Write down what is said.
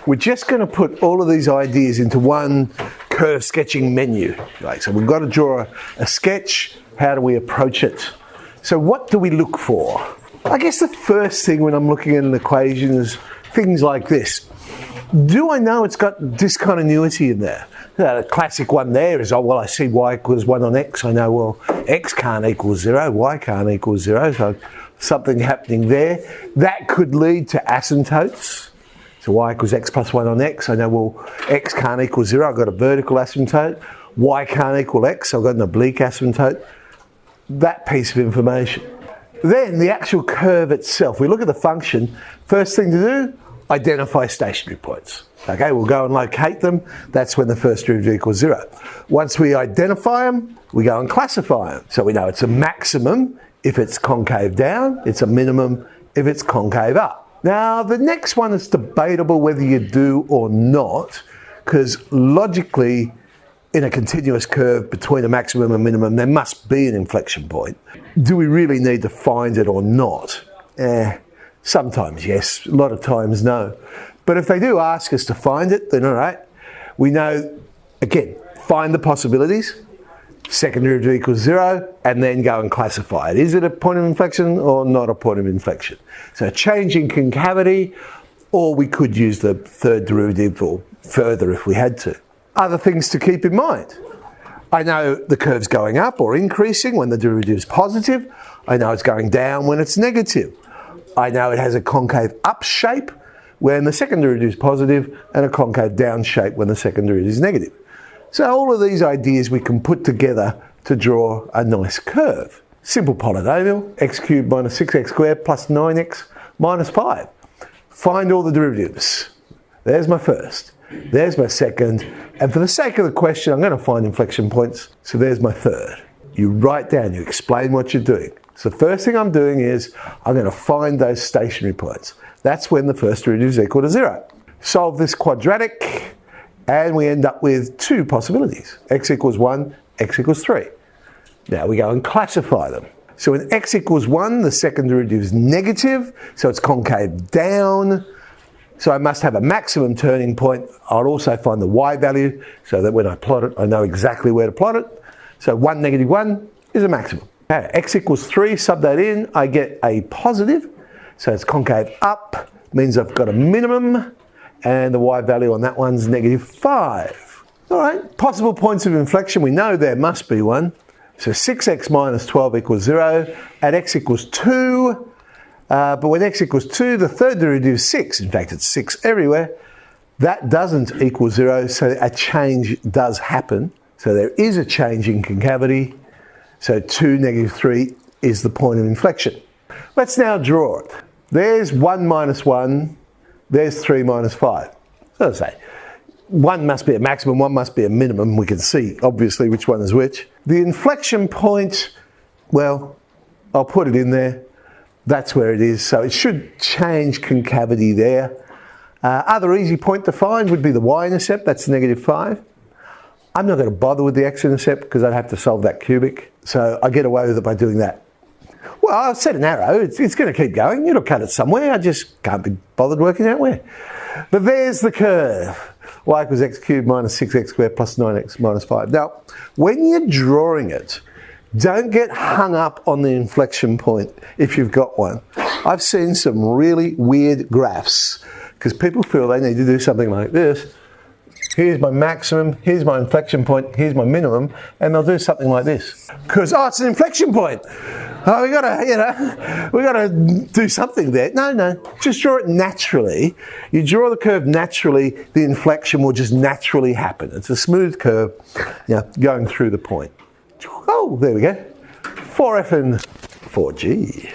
we're just going to put all of these ideas into one curve sketching menu. Right, so we've got to draw a sketch. How do we approach it? So what do we look for? I guess the first thing when I'm looking at an equation is things like this. Do I know it's got discontinuity in there? The classic one there is, oh, well, I see y equals 1 on x. I know, well, x can't equal 0, y can't equal 0, so something happening there. That could lead to asymptotes. So y equals x plus 1 on x. I know, well, x can't equal 0. I've got a vertical asymptote. Y can't equal x. I've got an oblique asymptote. That piece of information. Then the actual curve itself. We look at the function. First thing to do, identify stationary points. Okay, we'll go and locate them. That's when the first derivative equals 0. Once we identify them, we go and classify them. So we know it's a maximum if it's concave down, it's a minimum if it's concave up. Now, the next one is debatable whether you do or not, because logically, in a continuous curve between a maximum and minimum, there must be an inflection point. Do we really need to find it or not? Sometimes yes, a lot of times no. But if they do ask us to find it, then all right. We know, again, find the possibilities, second derivative equals 0, and then go and classify it. Is it a point of inflection or not a point of inflection? So change in concavity, or we could use the third derivative or further if we had to. Other things to keep in mind. I know the curve's going up or increasing when the derivative is positive. I know it's going down when it's negative. I know it has a concave up shape when the second derivative is positive and a concave down shape when the second derivative is negative. So all of these ideas we can put together to draw a nice curve. Simple polynomial, x cubed minus 6x squared plus 9x minus 5. Find all the derivatives. There's my first. There's my second. And for the sake of the question, I'm going to find inflection points. So there's my third. You write down, you explain what you're doing. So the first thing I'm doing is I'm going to find those stationary points. That's when the first derivative is equal to 0. Solve this quadratic and we end up with two possibilities. X equals 1, x equals 3. Now we go and classify them. So when x equals 1, the second derivative is negative, so it's concave down. So I must have a maximum turning point. I'll also find the y value so that when I plot it, I know exactly where to plot it. So 1, negative 1 is a maximum. Okay, x equals 3, sub that in, I get a positive. So it's concave up, means I've got a minimum, and the y value on that one's negative 5. All right, possible points of inflection, we know there must be one. So 6x minus 12 equals 0, at x equals 2, but when x equals 2, the third derivative is 6. In fact, it's 6 everywhere. That doesn't equal 0, so a change does happen. So there is a change in concavity. So 2, negative 3 is the point of inflection. Let's now draw it. There's 1 minus 1, there's 3 minus 5. So I say, 1 must be a maximum, 1 must be a minimum. We can see, obviously, which one is which. The inflection point, well, I'll put it in there. That's where it is. So it should change concavity there. Other easy point to find would be the y-intercept. That's negative 5. I'm not going to bother with the x-intercept because I'd have to solve that cubic. So I get away with it by doing that. Well, I've set an arrow. It's going to keep going. It'll cut it somewhere. I just can't be bothered working out where. But there's the curve. Y equals x cubed minus 6x squared plus 9x minus 5. Now, when you're drawing it, don't get hung up on the inflection point if you've got one. I've seen some really weird graphs because people feel they need to do something like this. Here's my maximum, here's my inflection point, here's my minimum, and they'll do something like this. Because, oh, it's an inflection point. Oh, we gotta do something there. No, just draw it naturally. You draw the curve naturally, the inflection will just naturally happen. It's a smooth curve, going through the point. Oh, there we go. 4F and 4G.